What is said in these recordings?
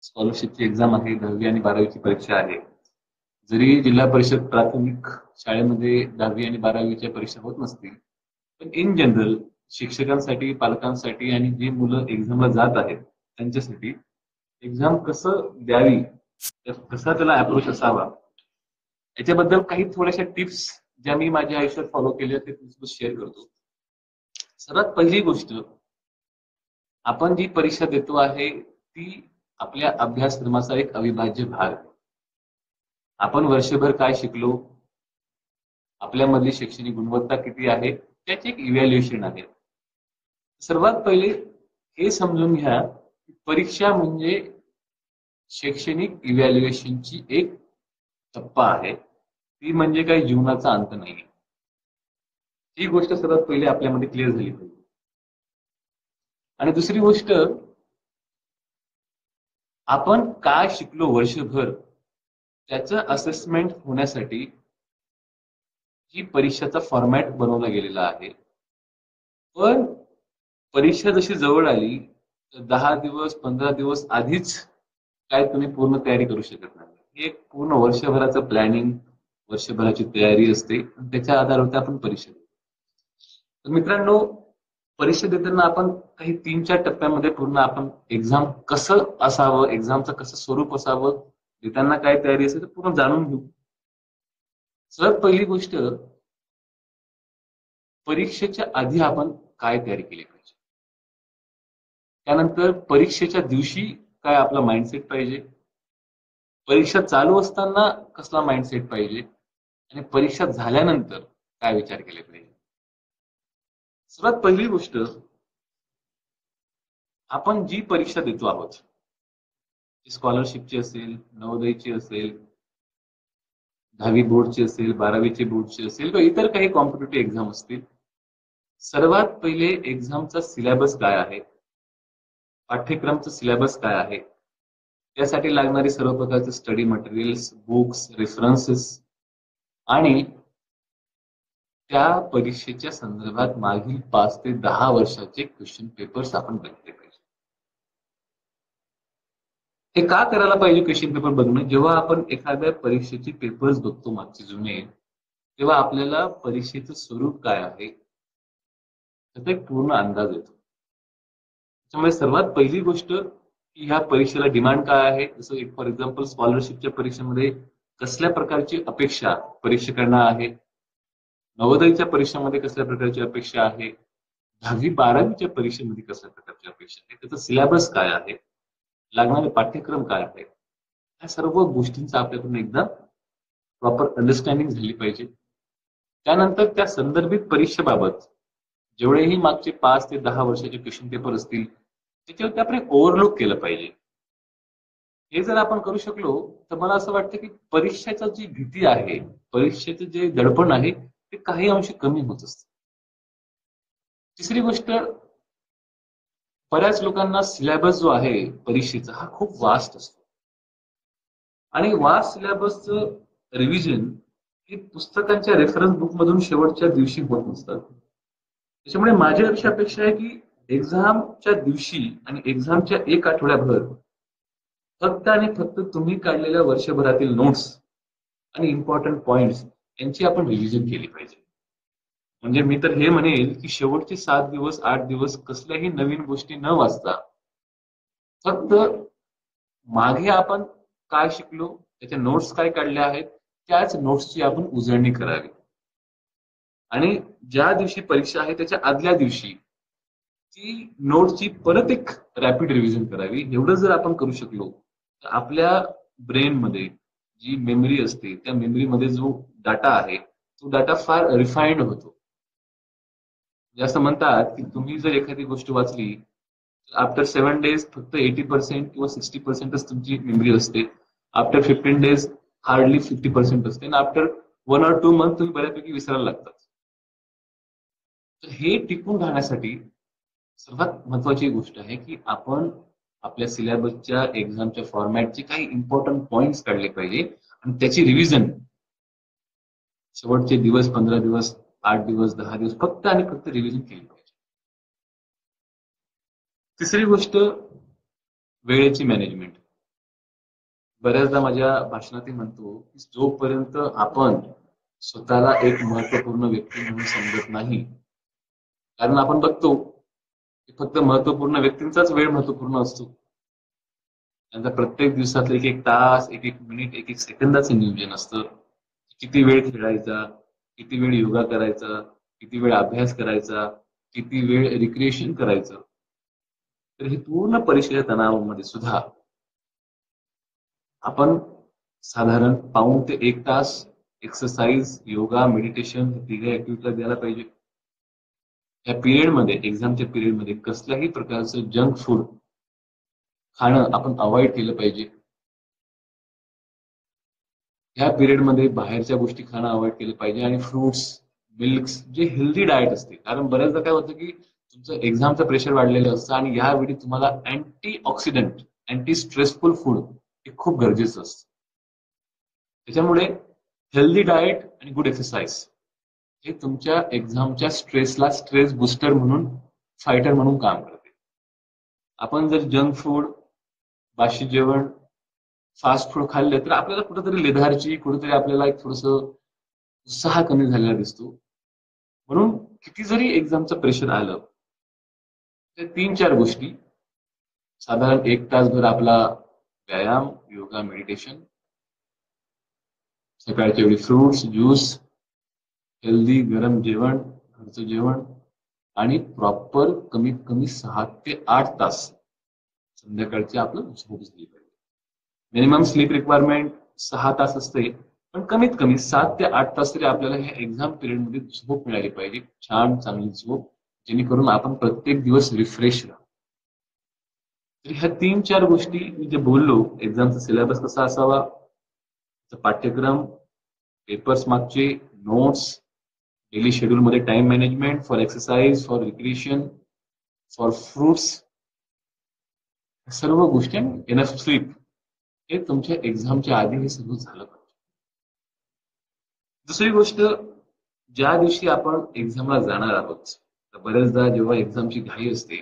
स्कॉलरशिपची exam आहे, 10वी आणि 12वीची परीक्षा आहे. जरी जिल्हा परिषद प्राथमिक शाळेमध्ये 10वी आणि 12वीच्या परीक्षा होत नसतील, पण इन जनरल शिक्षकांसाठी, पालकांसाठी आणि जी मुलं एक्झामला जात आहेत त्यांच्यासाठी एक्झाम कसं द्यावी, कसा त्याला अप्रोच असावा, याच्याबद्दल काही थोड्याशा टिप्स ज्या मी माझ्या आयुष्यात फॉलो केल्या ते तुमच्यासोबत शेअर करतो. सर्वात पहिली गोष्ट, आपण जी परीक्षा देतो आहे ती आपल्या अभ्यासक्रमाचा एक अविभाज्य भाग आहे. आपण वर्षभर काय शिकलो, आपल्यामधली शैक्षणिक गुणवत्ता किती आहे, त्याचे एक इव्हॅल्युएशन आहे. सर्वात पहिले हे समजून घ्या की परीक्षा म्हणजे शैक्षणिक इव्हॅल्युएशनची एक टप्पा आहे. ती म्हणजे काही जीवनाचा अंत नाही. ही गोष्ट सर्वात पहिले आपल्यामध्ये क्लिअर झाली पाहिजे. आणि दुसरी गोष्ट, आपण काय शिकलो वर्षभर त्याचं असेसमेंट होण्यासाठी ही परीक्षाचा फॉर्मॅट बनवला गेलेला आहे. पण परीक्षा जशी जवळ आली तर 10 दिवस 15 दिवस आधीच काय तुम्ही पूर्ण तयारी करू शकत नाही. ही एक पूर्ण वर्षभराचं प्लॅनिंग, वर्षभराची तयारी असते आणि त्याच्या आधारावर आपण परीक्षा देतो. तर मित्रांनो, परीक्षा देताना आपण काही 3-4 टप्प्यामध्ये पूर्ण आपण एक्झाम कसं असावं, एक्झामचं कसं स्वरूप असावं, देताना काय तयारी असेल ते पूर्ण जाणून घेऊ. सर्वात पहिली गोष्ट, परीक्षेच्या आधी आपण काय तयारी केली पाहिजे. त्यानंतर परीक्षेच्या दिवशी काय आपला माइंडसेट पाहिजे, परीक्षा चालू असताना कसला माइंडसेट पाहिजे आणि परीक्षा झाल्यानंतर काय विचार केले पाहिजे. सर्वात पहिली गोष्ट, आपण जी परीक्षा देतो आहोत, स्कॉलरशिपची असेल, नवोदयची असेल, 10वी बोर्डची असेल, 12वीची बोर्डची असेल किंवा इतर काही कॉम्पिटेटिव्ह एक्झाम असतील, सर्वात पहिले एक्झामचा सिलेबस काय आहे, पाठ्यक्रमचा सिलेबस काय आहे, त्यासाठी लागणारे सर्व प्रकारचे स्टडी मटेरियल्स, बुक्स, रेफरन्सेस आणि त्या परीक्षेच्या संदर्भात मागील 5 ते 10 वर्षाचे क्वेश्चन पेपर्स आपण बघितले पाहिजे. हे का करायला पाहिजे क्वेश्चन पेपर बघणं? जेव्हा आपण एखाद्या परीक्षेचे पेपर्स बघतो मागचे जुने, तेव्हा आपल्याला परीक्षेचं स्वरूप काय आहे त्याचा एक पूर्ण अंदाज येतो. त्याच्यामुळे सर्वात पहिली गोष्ट की ह्या परीक्षेला डिमांड काय आहे. जसं एक फॉर एक्झाम्पल स्कॉलरशिपच्या परीक्षेमध्ये कसल्या प्रकारची अपेक्षा परीक्षकांना आहे, नवोदयच्या परीक्षेमध्ये कसल्या प्रकारची अपेक्षा आहे, 10वी-12वीच्या परीक्षेमध्ये कसल्या प्रकारची अपेक्षा आहे, त्याचा सिलेबस काय आहे, लागणारे पाठ्यक्रम काय आहे, या सर्व गोष्टींचा आपल्याकडून एकदा प्रॉपर अंडरस्टँडिंग झाली पाहिजे. त्यानंतर त्या संदर्भित परीक्षेबाबत जेवढेही मागचे 5 ते 10 वर्षाचे क्वेश्चन पेपर असतील त्याच्यावरती आपण ओव्हरलुक केलं पाहिजे. हे जर आपण करू शकलो तर मला असं वाटतं की परीक्षेची जी भीती आहे, परीक्षेचं जे दडपण आहे ते काही अंशी कमी होत असतं. तिसरी गोष्ट, बऱ्याच लोकांना सिलेबस जो आहे परीक्षेचा हा खूप वास्ट असतो आणि वास्ट सिलेबसचं रिव्हिजन हे पुस्तकांच्या रेफरन्स बुक मधून शेवटच्या दिवशी होत नसतात. त्याच्यामुळे माझी अशी अपेक्षा आहे की एक्झामच्या दिवशी आणि एक्झामच्या 1 आठवड्याभर फक्त आणि फक्त तुम्ही काढलेल्या वर्षभरातील नोट्स आणि इम्पॉर्टंट पॉइंट्स यांची आपण रिव्हिजन केली पाहिजे. म्हणजे मी तर हे म्हणेल की शेवटचे 7 दिवस 8 दिवस कसल्याही नवीन गोष्टी न वाचता फक्त मागे आपण काय शिकलो, त्याच्या नोट्स काय काढल्या आहेत, त्याच नोट्सची आपण उजळणी करावी आणि ज्या दिवशी परीक्षा आहे त्याच्या आदल्या दिवशी ती नोट्सची परत एक रॅपिड रिव्हिजन करावी. एवढं जर आपण करू शकलो तर आपल्या ब्रेनमध्ये जी मेमरी असते त्या मेमरीमध्ये जो डाटा आहे तो डाटा फार रिफाईंड होतो. असं म्हणतात की तुम्ही जर एखादी गोष्ट वाचली आफ्टर 7 डेज फक्त 80% किंवा 60%च तुमची मेमरी असते. आफ्टर 15 डेज हार्डली 50% असते आणि आफ्टर 1 or 2 मंथ तुम्ही बऱ्यापैकी विसरायला लागतात. तर हे टिकून राहण्यासाठी सर्वात महत्वाची गोष्ट आहे की आपण आपल्या सिलेबसच्या एक्झामच्या फॉर्मॅटचे काही इम्पॉर्टंट पॉइंट्स काढले पाहिजे आणि त्याची रिव्हिजन शेवटचे दिवस 15 दिवस 8 दिवस 10 दिवस फक्त आणि फक्त रिव्हिजन केली पाहिजे. तिसरी गोष्ट, वेळेची मॅनेजमेंट. बऱ्याचदा माझ्या भाषणातही म्हणतो की जोपर्यंत आपण स्वतःला एक महत्वपूर्ण व्यक्ती म्हणून समजत नाही, कारण आपण बघतो की फक्त महत्वपूर्ण व्यक्तींचाच वेळ महत्वपूर्ण असतो. त्यांचा प्रत्येक दिवसातलं एक एक तास, एक एक मिनिट, एक एक सेकंदाचं नियोजन असतं. किती वेळ खेळायचा, किती वेळ योगा करायचा, किती वेळ अभ्यास करायचा, किती वेळ रिक्रिएशन करायचं. तर हे पूर्ण परीक्षेच्या तणावामध्ये सुद्धा आपण साधारण पाऊण ते 1 तास एक्सरसाइज, योगा, मेडिटेशन हे तिघे ऍक्टिव्हिटीला द्यायला पाहिजे. या पिरियडमध्ये, एक्झामच्या पिरियडमध्ये कसल्याही प्रकारचं जंक फूड खाणं आपण अवॉइड केलं पाहिजे. ह्या पिरियडमध्ये बाहेरच्या गोष्टी खाणं अवॉइड केलं पाहिजे आणि फ्रुट्स, मिल्क्स जे हेल्दी डाएट असते. कारण बऱ्याचदा काय होतं की तुमचं एक्झामचं प्रेशर वाढलेलं असतं आणि यावेळी तुम्हाला anti oxidant, anti stressful food हे खूप गरजेचं असतं. त्याच्यामुळे हेल्दी डाएट आणि गुड एक्सरसाइज हे तुमच्या एक्झामच्या स्ट्रेसला स्ट्रेस बुस्टर म्हणून, फायटर म्हणून काम करते. आपण जर जंक फूड, बाशी जेवण, फास्ट फूड खाल्लं तर आपल्याला कुठेतरी लेधारची, कुठेतरी आपल्याला एक थोडस उत्साह कमी झालेला दिसतो. म्हणून किती जरी एक्झामचं प्रेशर आलं तर 3-4 गोष्टी, साधारण 1 तासभर आपला व्यायाम, योगा, मेडिटेशन, सकाळच्या वेळी फ्रुट्स, ज्यूस, हेल्दी गरम जेवण, घरचं जेवण आणि प्रॉपर कमीत कमी 6 ते 8 तास संध्याकाळची आपलं झोप झाली पाहिजे. मिनिमम स्लीप रिक्वायरमेंट 6 तास असते, पण कमीत कमी 7 ते 8 तास तरी आपल्याला ह्या एक्झाम पिरियडमध्ये झोप मिळाली पाहिजे. छान चांगली झोप, जेणेकरून आपण प्रत्येक दिवस रिफ्रेश राहू. तर ह्या 3-4 गोष्टी मी जे बोललो, एक्झामचा सिलेबस कसा असावा, पाठ्यक्रम, पेपर्स मागचे नोट्स, डेली शेड्यूल मध्ये time management for exercise, for recreation, for fruits, सर्व गोष्टी, इनफ स्लीप, हे तुमच्या एक्झामच्या आधी हे सगळं झालं पाहिजे. दुसरी गोष्ट, ज्या दिवशी आपण एक्झामला जाणार आहोत, तर बरेचदा जेव्हा एक्झामची घाई असते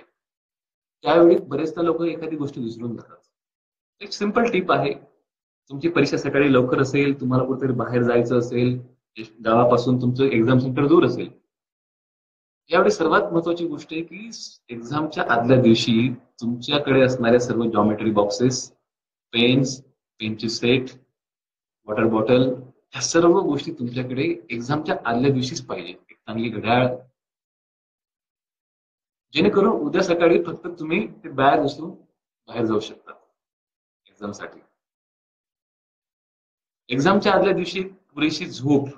त्यावेळी बरेचदा लोक एखादी गोष्ट विसरून जातात. एक सिंपल टिप आहे, तुमची परीक्षा सकाळी लवकर असेल, तुम्हाला कुठेतरी बाहेर जायचं असेल, गावापासून तुमचं एक्झाम सेंटर दूर असेल, यावेळी सर्वात महत्वाची गोष्ट आहे की एक्झामच्या आदल्या दिवशी तुमच्याकडे असणाऱ्या सर्व जॉमेट्री बॉक्सेस, पेन्स, पेनचे सेट, वॉटर बॉटल, ह्या सर्व गोष्टी तुमच्याकडे एक्झामच्या आदल्या दिवशीच पाहिजे. एक चांगली घड्याळ, जेणेकरून उद्या सकाळी फक्त तुम्ही ते बॅग उचलून बाहेर जाऊ शकता एक्झामसाठी. एक्झामच्या आदल्या दिवशी पुरेशी झोप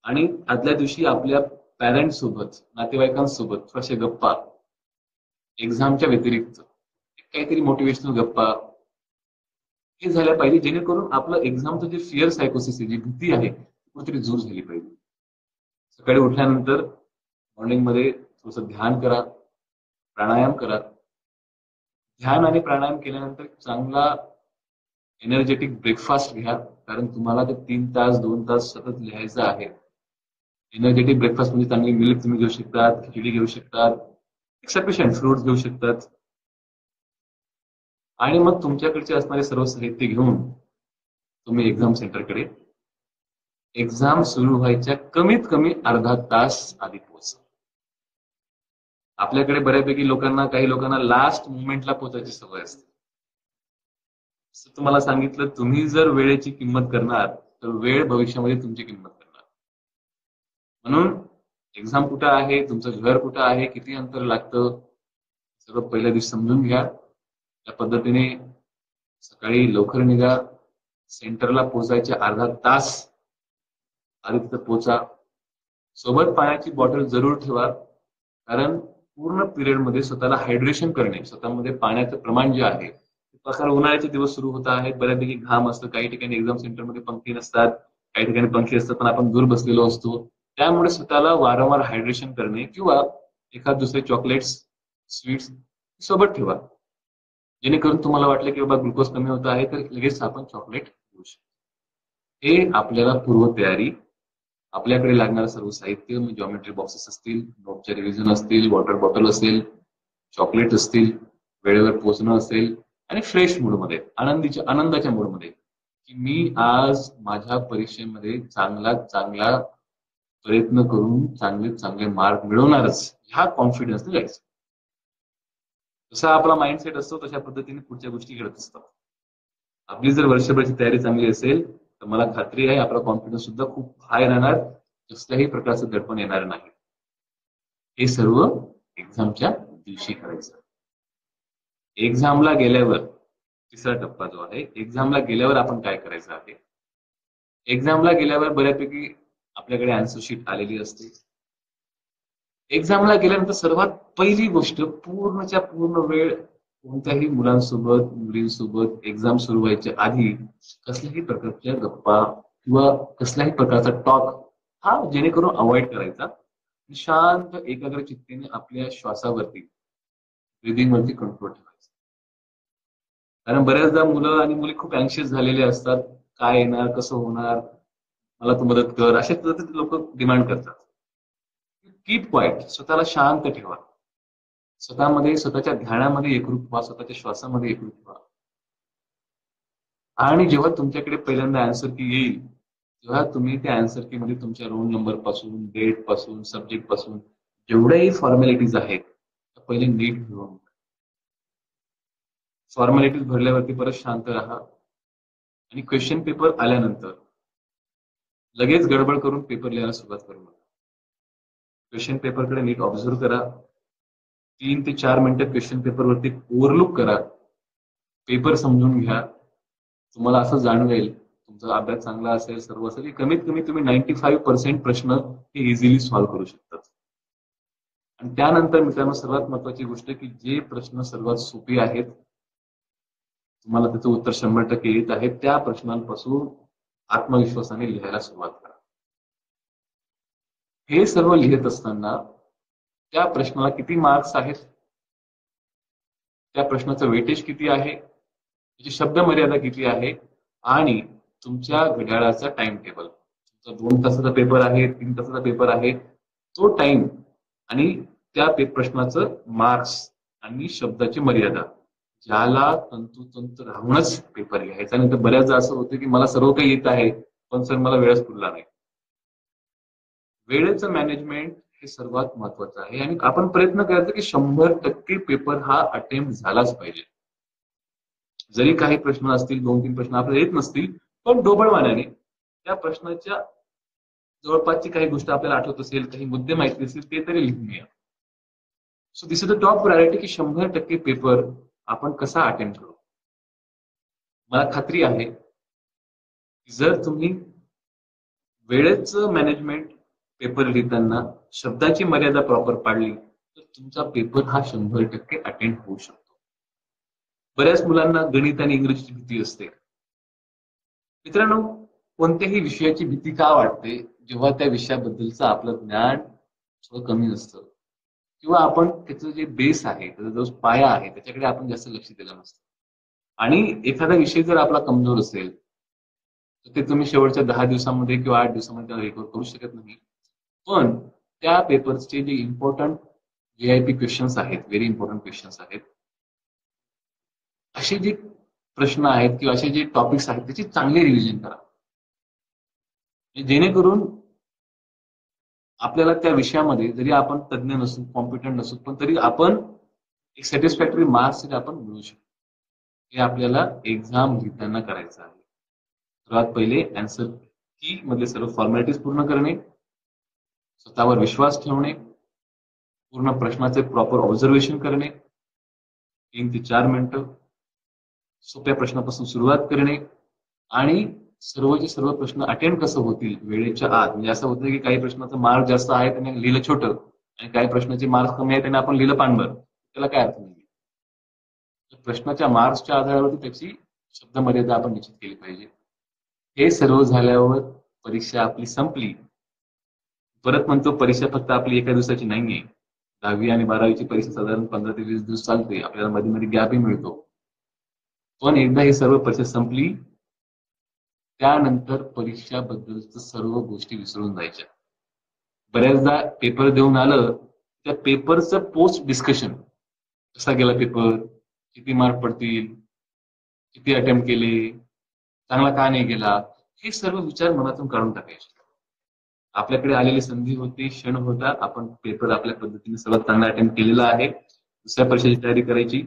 आणि आदल्या दिवशी आपल्या पॅरेंट्स सोबत, नातेवाईकांसोबत थोड्याशा गप्पा, एक्झामच्या व्यतिरिक्त काहीतरी मोटिवेशनल गप्पा, हे झाल्या पाहिजे, जेणेकरून आपलं एक्झामचं जे फिअर सायकोसिस आहे, जी भीती आहे, कुठेतरी दूर झाली पाहिजे. सकाळी उठल्यानंतर मॉर्निंग मध्ये थोडंसं ध्यान करा, प्राणायाम करा. ध्यान आणि प्राणायाम केल्यानंतर चांगला एनर्जेटिक ब्रेकफास्ट घ्या, कारण तुम्हाला ते 3 तास 2 तास सतत लिहायचं आहे. एनर्जेटिक ब्रेकफास्ट म्हणजे चांगली मिल्क तुम्ही घेऊ शकतात, खिचडी घेऊ शकतात, सफिशियंट फ्रुट्स घेऊ शकतात आणि मग तुमच्याकडचे असणारे सर्व साहित्य घेऊन तुम्ही एक्झाम सेंटरकडे एक्झाम सुरू व्हायच्या कमीत कमी अर्धा तास आधी पोहोचा. आपल्याकडे बऱ्यापैकी लोकांना, काही लोकांना लास्ट मुमेंटला पोहोचायची सवय असते. तुम्हाला सांगितलं, तुम्ही जर वेळेची किंमत करणार तर वेळ भविष्यामध्ये तुमची किंमत करणार. म्हणून एक्झाम कुठं आहे, तुमचं घर कुठं आहे, किती अंतर लागतं, सगळं पहिल्या दिवशी समजून घ्या. त्या पद्धतीने सकाळी लवकर निघा, सेंटरला पोहोचायचे अर्धा तास आधी तिथं पोहोचा. सोबत पाण्याची बॉटल जरूर ठेवा, कारण पूर्ण पिरियडमध्ये स्वतःला हायड्रेशन करणे, स्वतःमध्ये पाण्याचं प्रमाण जे आहे, प्रकार उन्हाळ्याचे दिवस सुरू होत आहेत, बऱ्यापैकी घाम असतं, काही ठिकाणी एक्झाम सेंटरमध्ये पंखे नसतात, काही ठिकाणी पंखे असतात, पण आपण दूर बसलेलो असतो. त्यामुळे स्वतःला वारंवार हायड्रेशन करणे किंवा एखाद दुसरे चॉकलेट्स, स्वीट्स सोबत ठेवा, जेणेकरून तुम्हाला वाटलं की बाबा ग्लुकोज कमी होत आहे तर लगेच आपण चॉकलेट घेऊ शकतो. हे आपल्याला पूर्वतयारी, आपल्याकडे लागणारं सर्व साहित्य, जॉमेट्री बॉक्सेस असतील, नोटच्या रिव्हिजन असतील, वॉटर बॉटल असेल, चॉकलेट असतील, वेळेवर पोहोचणं असेल, आणि फ्रेश मूडमध्ये, आनंदाच्या मूडमध्ये, की मी आज माझ्या परीक्षेमध्ये चांगल्यात चांगला प्रयत्न करून चांगले चांगले मार्क मिळवणारच, ह्या कॉन्फिडन्सने जायचं. जसा आपला माइंडसेट असतो तशा पद्धतीने पुढच्या गोष्टी घडत असतात. आपली जर वर्षभराची तयारी चांगली असेल तर मला खात्री आहे आपला कॉन्फिडन्स सुद्धा खूप हाय राहणार, कसल्याही प्रकारचं दडपण येणार नाही. हे सर्व एक्झामच्या दिवशी करायचं. एक्झामला गेल्यावर तिसरा टप्पा जो आहे, एक्झामला गेल्यावर आपण काय करायचं आहे. एक्झामला गेल्यावर बऱ्यापैकी आपल्याकडे आन्सर शीट आलेली असते. एक्झामला गेल्यानंतर सर्वात पहिली गोष्ट, पूर्णच्या पूर्ण वेळ कोणत्याही मुलांसोबत मुलींसोबत एक्झाम सुरू व्हायच्या आधी कसल्याही प्रकारच्या गप्पा किंवा कसल्याही प्रकारचा टॉक हा जेणेकरून अवॉइड करायचा. शांत एकाग्र चित्तेने आपल्या श्वासावरती, ब्रिदिंग वरती कंट्रोल ठेवायचा. कारण बऱ्याचदा मुलं आणि मुली खूप अँशियस झालेले असतात. काय येणार, कसं होणार, मला तू मदत कर, अशा पद्धतीने लोक डिमांड करतात. कीप क्वाइट, स्वतःला शांत ठेवा. स्वतःमध्ये, स्वतःच्या ध्यानामध्ये एकरूप व्हा, स्वतःच्या श्वासामध्ये एकरूप व्हा. आणि जेव्हा तुमच्याकडे पहिल्यांदा आन्सर की येईल तेव्हा तुम्ही त्या आन्सर की मध्ये तुमच्या रोल नंबर पासून, डेट पासून, सब्जेक्ट पासून जेवढ्याही फॉर्मॅलिटीज आहेत पहिले नीट भरून. फॉर्मॅलिटीज भरल्यावरती परत शांत राहा आणि क्वेश्चन पेपर आल्यानंतर लगेच गडबड करून पेपर लिहायला सुरुवात करू नका. क्वेश्चन पेपरकडे नीट ऑब्झर्व करा. 3 ते 4 मिनिटं क्वेश्चन पेपरवरती ओव्हरलुक करा. पेपर समजून घ्या. तुम्हाला असं जाणवेल, तुमचा अभ्यास चांगला असेल, सर्व असेल, की कमीत कमी तुम्ही 95% प्रश्न हे इझिली सॉल्व्ह करू शकतात. आणि त्यानंतर मित्रांनो सर्वात महत्वाची गोष्ट, की जे प्रश्न सर्वात सोपे आहेत, तुम्हाला त्याचं उत्तर 100% येत आहे, त्या प्रश्नांपासून आत्मविश्वासाने लिहायला सुरुवात करा. हे सर्व लिहित असताना त्या प्रश्नाला किती मार्क्स आहेत, त्या प्रश्नाचं वेटेज किती आहे, त्याची शब्द मर्यादा किती आहे आणि तुमच्या घड्याळाचा टाइम टेबल, तुमचा 2 तासाचा पेपर आहे, 3 तासाचा पेपर आहे, तो टाइम आणि त्या प्रश्नाचं मार्क्स आणि शब्दाची मर्यादा, ज्याला तंतोतंत राहूनच पेपर लिहायचा. नाही तर बऱ्याचदा असं होतं की मला सर्व काही येत आहे पण सर मला वेळच पुरला नाही. वेळेचं मॅनेजमेंट हे सर्वात महत्वाचं आहे आणि आपण प्रयत्न करायचा की 100% पेपर हा अटेम्प्ट झालाच पाहिजे. जरी काही प्रश्न असतील, 2-3 प्रश्न आपल्याला येत नसतील, पण ढोबळमानाने त्या प्रश्नाच्या जवळपासची काही गोष्ट आपल्याला आठवत असेल, काही मुद्दे माहिती असतील, ते तरी लिहून घ्या. So this is the top priority की 100% पेपर आपण कसा अटेम्प्ट करू. मला खात्री आहे की जर तुम्ही वेळेचं मॅनेजमेंट पेपर लिहिताना शब्दाची मर्यादा प्रॉपर पाळली तर तुमचा पेपर हा 100% अटेम्प्ट होऊ शकतो. बऱ्याच मुलांना गणित आणि इंग्रजीची भीती असते. मित्रांनो, कोणत्याही विषयाची भीती का वाटते, जेव्हा त्या विषयाबद्दलचं आपलं ज्ञान थोडं कमी असतं किंवा आपण त्याचं जे बेस आहे, त्याचा जो पाया आहे, त्याच्याकडे आपण जास्त लक्ष दिलं नसतं. आणि एखादा विषय जर आपला कमजोर असेल तर ते तुम्ही शेवटच्या 10 दिवसामध्ये किंवा 8 दिवसामध्ये त्याला रिकव्हर करू शकत नाही. पण त्या पेपरचे जे इम्पॉर्टंट VIP क्वेश्चन्स आहेत, व्हेरी इम्पॉर्टंट क्वेश्चन्स आहेत, असे जे प्रश्न आहेत किंवा असे जे टॉपिक्स आहेत त्याची चांगली रिव्हिजन करा, जेणेकरून आपल्याला त्या विषयामध्ये जरी आपण तज्ञ नसू, कॉम्पिटंट नसू, पण तरी आपण एक सॅटिस्फॅक्टरी मार्क्स आपण मिळवू शकतो. हे आपल्याला एक्झाम लिहिताना करायचं आहे. सर्वात पहिले आन्सर की मधले सर्व फॉर्मॅलिटीज पूर्ण करणे, स्वतःवर विश्वास ठेवणे, पूर्ण प्रश्नाचे प्रॉपर ऑब्झर्वेशन करणे, 3 ते 4 मिनिटं सोप्या प्रश्नापासून सुरुवात करणे आणि सर्वचे सर्व प्रश्न अटेम्प्ट कसं होतील वेळेच्या आत. म्हणजे असं होतं की काही प्रश्नाचं मार्क जास्त आहे त्याने लिहिलं छोटं आणि काही प्रश्नाचे मार्क्स कमी आहे त्याने आपण लिहिलं पानभर, त्याला काय अर्थ नाही. प्रश्नाच्या मार्क्सच्या आधारावरती त्याची शब्द मर्यादा आपण निश्चित केली पाहिजे. हे सर्व झाल्यावर परीक्षा आपली संपली. परत म्हणतो परीक्षा फक्त आपली एका दिवसाची नाहीये. 10वी आणि 12वीची परीक्षा साधारण 15 ते 20 दिवस चालते. आपल्याला मध्ये मध्ये गॅपही मिळतो. पण एकदा ही सर्व परीक्षा संपली त्यानंतर परीक्षाबद्दलच सर्व गोष्टी विसरून जायच्या. बऱ्याचदा पेपर देऊन आलं त्या पेपरचं पोस्ट डिस्कशन, कसा गेला पेपर, किती मार्क पडतील, किती अटेम्प्ट केले, चांगला का नाही गेला, हे सर्व विचार मनातून काढून टाकायचे. आपल्याकडे आलेली संधी होती, क्षण होता, आपण पेपर आपल्या पद्धतीने सर्वात चांगला अटेम्प्ट केलेला आहे. दुसऱ्या परीक्षेची तयारी करायची.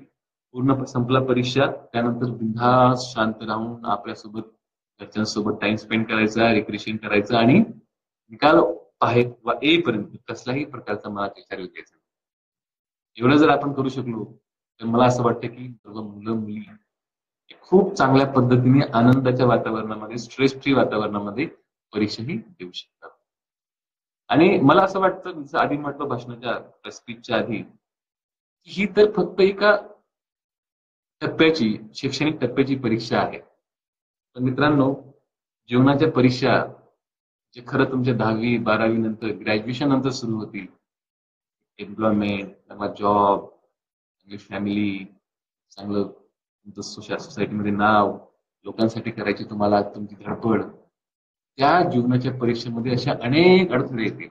पूर्ण संपला परीक्षा, त्यानंतर बिनधास्त शांत राहून आपल्यासोबत घरच्यांसोबत टाइम स्पेंड करायचा, रिक्रिएशन करायचं आणि निकाल येईपर्यंत कसल्याही प्रकारचा मनात विचार घ्यायचा. एवढं जर आपण करू शकलो तर मला असं वाटतं की सर्व मुलं मुली खूप चांगल्या पद्धतीने आनंदाच्या वातावरणामध्ये, स्ट्रेस फ्री वातावरणामध्ये परीक्षाही देऊ शकतात. आणि मला असं वाटतं, जसं आधी म्हटलं भाषणाच्या स्पीचच्या आधी, ही तर फक्त एका टप्प्याची, शैक्षणिक टप्प्याची परीक्षा आहे. तर मित्रांनो, जीवनाच्या परीक्षा जे खरं तुमच्या 10वी 12वी नंतर, ग्रॅज्युएशन नंतर सुरू होतील, एम्प्लॉयमेंट, चांगला जॉब, चांगली फॅमिली, चांगलं तुमचं सोसायटीमध्ये नाव, लोकांसाठी करायची तुम्हाला तुमची धडपड, त्या जीवनाच्या परीक्षेमध्ये अशा अनेक अडथळे येतील.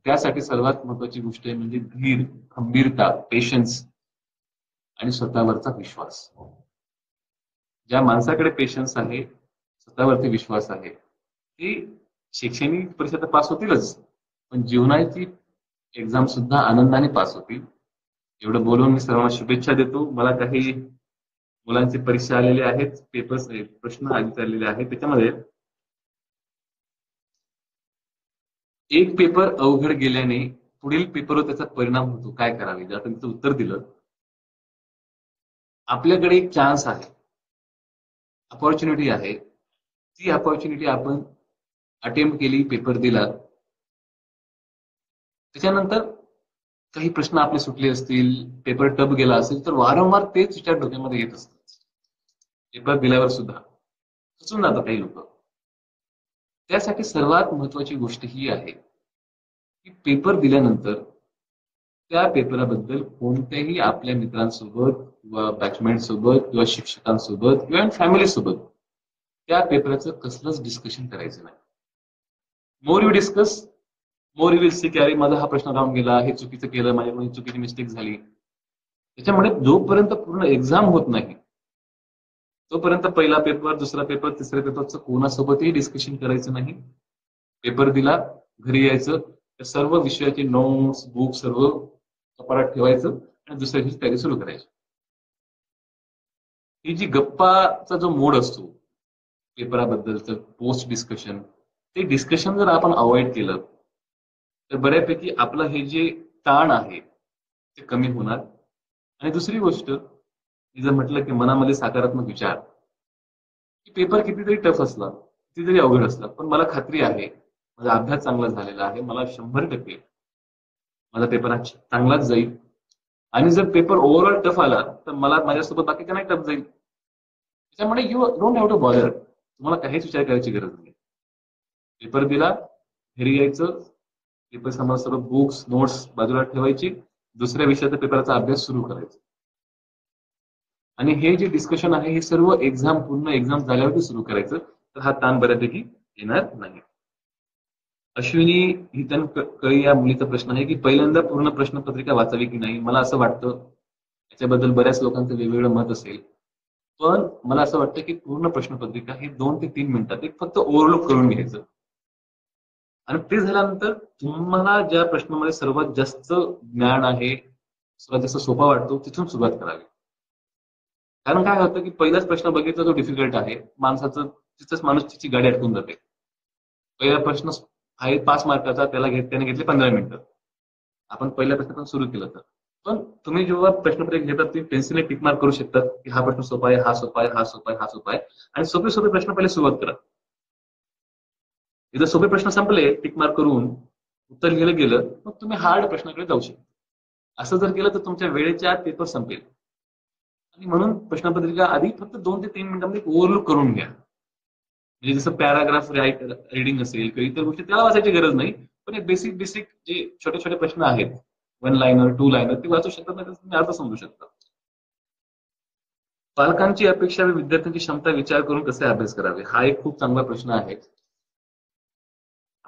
त्यासाठी सर्वात महत्वाची गोष्ट आहे म्हणजे धीर, खंबीरता, पेशन्स आणि स्वतःवरचा विश्वास. ज्या माणसाकडे पेशन्स आहे, स्वतःवरती विश्वास आहे, ते शैक्षणिक परीक्षा तर पास होतीलच, पण जीवनाची एक्झाम सुद्धा आनंदाने पास होतील. एवढं बोलून मी सर्वांना शुभेच्छा देतो. मला काही मुलांची परीक्षा आलेली आहेत, पेपर्स, प्रश्न आलेले आहेत. त्याच्यामध्ये एक पेपर अवघड गेल्याने पुढील पेपरवर त्याचा परिणाम होतो, काय करावे, जर आपण त्याचं उत्तर दिलं. आपल्याकडे एक चान्स आहे, अपॉर्च्युनिटी आहे, ती अपॉर्च्युनिटी आपण अटेम्प्ट केली, पेपर दिला, त्याच्यानंतर काही प्रश्न आपले सुटले असतील, पेपर टफ गेला असेल, तर वारंवार तेच विचार डोक्यामध्ये येत असतात. पेपर दिल्यावर सुद्धा खचून जातात काही लोक. त्यासाठी सर्वात महत्वाची गोष्ट ही आहे की पेपर दिल्यानंतर त्या पेपराबद्दल कोणत्याही आपल्या मित्रांसोबत किंवा बॅचमेट सोबत किंवा शिक्षकांसोबत किंवा फॅमिली सोबत त्या पेपराचं कसलंच डिस्कशन करायचं नाही. More you discuss, more you will see की अरे माझा हा प्रश्न राहून गेला, हे चुकीचं केलं, माझ्याकडून चुकीची मिस्टेक झाली. त्याच्यामुळे जोपर्यंत पूर्ण एक्झाम होत नाही तोपर्यंत पहिला पेपर, दुसरा पेपर, तिसऱ्या पेपरचं कोणासोबतही डिस्कशन करायचं नाही. पेपर दिला, घरी यायचं, त्या सर्व विषयाचे नोट्स, बुक सर्व कपाटात ठेवायचं आणि दुसऱ्या दिवशी तयारी सुरू करायची. ही जी गप्पाचा जो मोड असतो पेपराबद्दलचं, पोस्ट डिस्कशन, ते डिस्कशन जर आपण अवॉइड केलं तर बऱ्यापैकी आपलं हे जे ताण आहे ते कमी होणार. आणि दुसरी गोष्ट, मी जर म्हटलं की मनामध्ये सकारात्मक विचार, की पेपर कितीतरी टफ असला, कितीतरी अवघड असला, पण मला खात्री आहे माझा अभ्यास चांगला झालेला आहे, मला 100% माझा पेपर हा चांगलाच जाईल. आणि जर पेपर ओव्हरऑल टफ आला तर मला माझ्यासोबत बाकीच्या नाही टफ जाईल. त्याच्यामुळे you don't have to bother, तुम्हाला काहीच विचार करायची गरज नाही. पेपर दिला, घरी यायचं, पेपर समोर सर्व बुक्स, नोट्स बाजूला ठेवायची, दुसऱ्या विषयाचा पेपरचा अभ्यास सुरू करायचा. आणि हे जे डिस्कशन आहे हे सर्व एक्झाम, पूर्ण एक्झाम झाल्यावरती सुरू करायचं, तर हा ताण बऱ्यापैकी येणार नाही. अश्विनी हितन कळी या मुलीचा प्रश्न आहे की पहिल्यांदा पूर्ण प्रश्नपत्रिका वाचावी की नाही. मला असं वाटतं, याच्याबद्दल बऱ्याच लोकांचं वेगवेगळं मत असेल, पण मला असं वाटतं की पूर्ण प्रश्नपत्रिका ही 2 ते 3 मिनिटात एक फक्त ओव्हरलुक करून घ्यायचं. आणि ते झाल्यानंतर तुम्हाला ज्या प्रश्नामध्ये सर्वात जास्त ज्ञान आहे, सर्वात जास्त सोपा वाटतो, तिथून सुरुवात करावी. कारण काय होतं की पहिलाच प्रश्न बघितला तो डिफिकल्ट आहे, माणसाचं तिथंच माणूस तिची गाडी अडकून जाते. पहिला प्रश्न आहे 5 मार्काचा, त्याने घेतले 15 मिनिटं. आपण पहिल्या प्रश्नापासून सुरू केलं तर. पण तुम्ही जेव्हा प्रश्नपत्रिका घेतात तुम्ही पेन्सिलने टिक मार्क करू शकतात की हा प्रश्न सोपा आहे, हा सोपा आहे, हा सोपा आहे, हा सोपा आहे. आणि सोपे सोपे प्रश्न पहिले सुरुवात करा. जर सोपे प्रश्न संपले, टिक मार्क करून उत्तर लिहिलं गेलं, मग तुम्ही हार्ड प्रश्नाकडे जाऊ शकता. असं जर केलं तर तुमच्या वेळेच्या आत पेपर संपेल. आणि म्हणून प्रश्नपत्रिका आधी फक्त 2 ते 3 मिनिटांमध्ये ओव्हरलुक करून घ्या. म्हणजे जसं पॅराग्राफ रिडिंग असेल किंवा इतर गोष्टी, त्याला वाचायची गरज नाही. पण हे बेसिक बेसिक जे छोटे छोटे प्रश्न आहेत, 1 लाईनर 2 लाईनर, ते वाचू शकतात, नाही तुम्ही अर्थ समजू शकता. पालकांची अपेक्षा व विद्यार्थ्यांची क्षमता विचार करून कसे अभ्यास करावे, हा एक खूप चांगला प्रश्न आहे.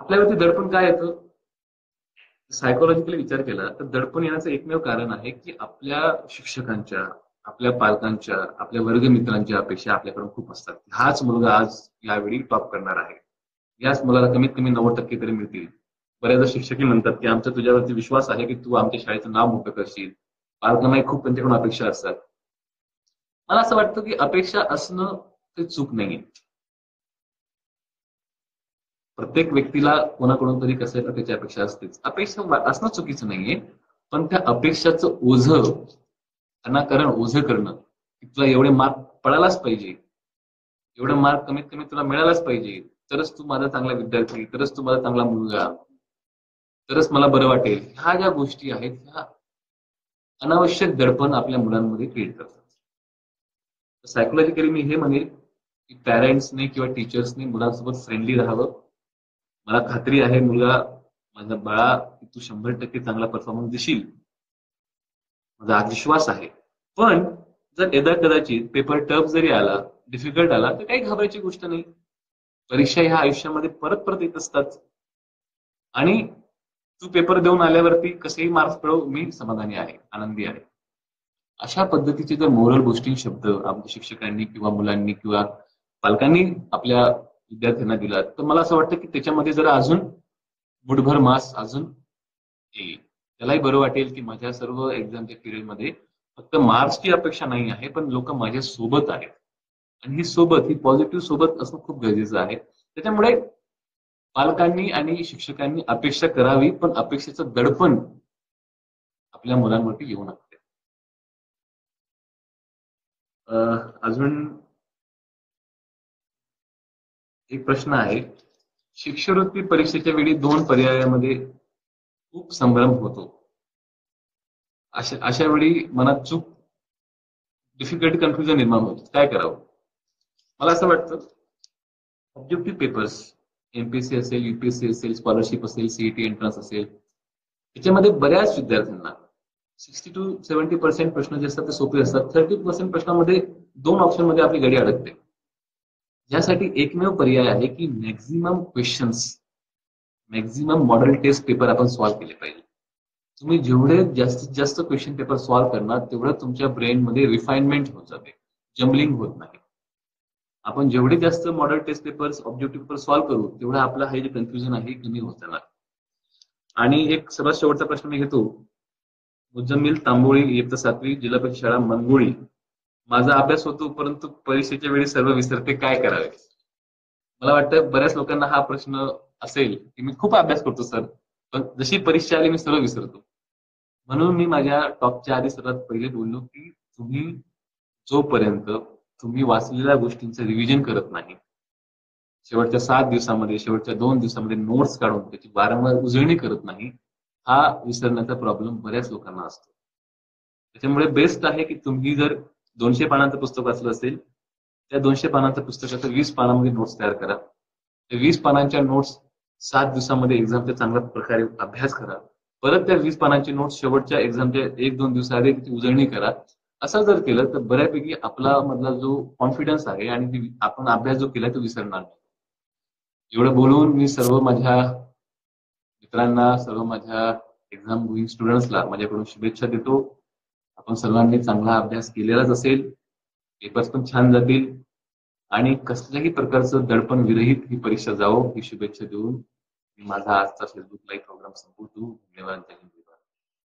आपल्यावरती दडपण काय येतं, सायकोलॉजिकली विचार केला तर दडपण येण्याचं एकमेव कारण आहे की आपल्या शिक्षकांच्या, आपल्या पालकांच्या, आपल्या वर्गमित्रांच्या अपेक्षा आपल्याकडून खूप असतात. हाच मुलगा आज यावेळी टॉप करणार आहे, याच मुलाला कमीत कमी 90% तरी मिळतील. बऱ्याचदा शिक्षकही म्हणतात की आमचा तुझ्यावरती विश्वास आहे की तू आमच्या शाळेचं नाव मोठं करशील. पालकांनाही खूप त्यांच्याकडून अपेक्षा असतात. मला असं वाटतं की अपेक्षा असणं ते चूक नाहीये. प्रत्येक व्यक्तीला कोणाकडून तरी कसल्या प्रकारची अपेक्षा असतेच. अपेक्षा असणं चुकीचं नाहीये, पण त्या अपेक्षाचं ओझं, अनाकरण ओझं करणं, की तुला एवढे मार्क पडायलाच पाहिजे, एवढे मार्क कमीत कमी तुला मिळायलाच पाहिजे, तरच तू माझा चांगला विद्यार्थी, तरच तू माझा चांगला मुलगा, तरच मला बरं वाटेल. ह्या ज्या गोष्टी आहेत ह्या अनावश्यक दडपण आपल्या मुलांमध्ये क्रिएट करतात. सायकोलॉजिकली मी हे म्हणेल की पॅरेंट्सने किंवा टीचर्सने मुलांसोबत फ्रेंडली राहावं. मला खात्री आहे मुलगा, माझा बाळा, की तू 100% चांगला परफॉर्मन्स देशील, माझा आज विश्वास आहे. पण जर यदा कदाचित पेपर टफ जरी आला, डिफिकल्ट आला, तर काही घाबरायची गोष्ट नाही. परीक्षा ह्या आयुष्यामध्ये परत परत येत असतात आणि तू पेपर देऊन आल्यावरती कसेही मार्क्स मिळव, मी समाधानी आहे, आनंदी आहे. अशा पद्धतीचे जर मोरल गोष्टी शब्द आमच्या शिक्षकांनी किंवा मुलांनी किंवा पालकांनी आपल्या विद्यार्थ्यांना दिला, तर मला असं वाटतं की त्याच्यामध्ये जरा अजून मुठभर मास अजून येईल. त्यालाही बरं वाटेल की माझ्या सर्व एक्झामच्या पिरियडमध्ये फक्त मार्क्सची अपेक्षा नाही आहे, पण लोक माझ्या सोबत आहेत. आणि ही पॉझिटिव्ह सोबत असणं खूप गरजेचं आहे. त्याच्यामुळे पालकांनी आणि शिक्षकांनी अपेक्षा करावी, पण अपेक्षेचं दडपण आपल्या मुलांवरती येऊ नये. अजून एक प्रश्न आहे. शिष्यवृत्ती परीक्षेच्या वेळी 2 पर्यायामध्ये खूप संभ्रम होतो. अशा वेळी मनात चूक, डिफिकल्ट, कन्फ्युजन निर्माण होतं. काय करावं? मला असं वाटतं ऑब्जेक्टिव्ह पेपर्स, एमपीएससी असेल, युपीएससी असेल, स्कॉलरशिप असेल, सीईटी एंट्रन्स असेल, त्याच्यामध्ये बऱ्याच विद्यार्थ्यांना 60 to 70% प्रश्न जे असतात ते सोपे असतात. 30% प्रश्नामध्ये 2 ऑप्शन मध्ये आपली गाडी अडकते. ज्यासाठी एकमेव पर्याय आहे की maximum questions, maximum model test paper आपण सॉल्व्ह केले पाहिजे. तुम्ही जेवढे जास्तीत जास्त क्वेश्चन पेपर सॉल्व्ह करणार, तेवढं तुमच्या ब्रेनमध्ये रिफाइनमेंट होत जाते, जम्बलिंग होत नाही. आपण जेवढे जास्त model test papers, objective paper solve करू, तेवढं आपलं हे जे कन्फ्युजन आहे कमी होत जाणार. आणि एक सर्वात शेवटचा प्रश्न मी घेतो. मुजम्मिल तांबोळी, इयत्ता 7वी, जिल्हा परिषद शाळा मनगोळी. माझा अभ्यास होतो, परंतु परीक्षेच्या वेळी सर्व विसरते, काय करावे? मला वाटतं बऱ्याच लोकांना हा प्रश्न असेल की मी खूप अभ्यास करतो सर, पण जशी परीक्षा आली मी सर्व विसरतो. म्हणून मी माझ्या टॉपच्या आधी सर्वात पहिले बोललो की तुम्ही जोपर्यंत तुम्ही वाचलेल्या गोष्टींचं रिव्हिजन करत नाही, शेवटच्या 7 दिवसामध्ये, शेवटच्या 2 दिवसामध्ये नोट्स काढून त्याची वारंवार उजळणी करत नाही, हा विसरण्याचा प्रॉब्लेम बऱ्याच लोकांना असतो. त्याच्यामुळे बेस्ट आहे की तुम्ही जर 200 पानांचं पुस्तक वाचलं असेल, त्या 200 पानांच्या पुस्तकाचं 20 पानामध्ये नोट्स तयार करा. त्या 20 पानांच्या नोट्स 7 दिवसामध्ये एक्झामच्या चांगल्या प्रकारे अभ्यास करा. परत त्या 20 पानांची नोट्स शेवटच्या एक्झामच्या 1-2 दिवसाआधी ती उजळणी करा. असं जर केलं तर बऱ्यापैकी आपला मधला जो कॉन्फिडन्स आहे आणि आपण अभ्यास जो केला तो विसरणार नाही. एवढं बोलून मी सर्व माझ्या मित्रांना, सर्व माझ्या एक्झाम गोईंग स्टुडंट्सला माझ्याकडून शुभेच्छा देतो. आपण सर्वांनी चांगला अभ्यास केलेलाच असेल, पेपर्स पण छान जातील आणि कसल्याही प्रकारचं दडपण विरहित ही परीक्षा जावो, ही शुभेच्छा देऊन मी माझा आजचा फेसबुक लाईव्ह प्रोग्राम संपवतो. धन्यवाद.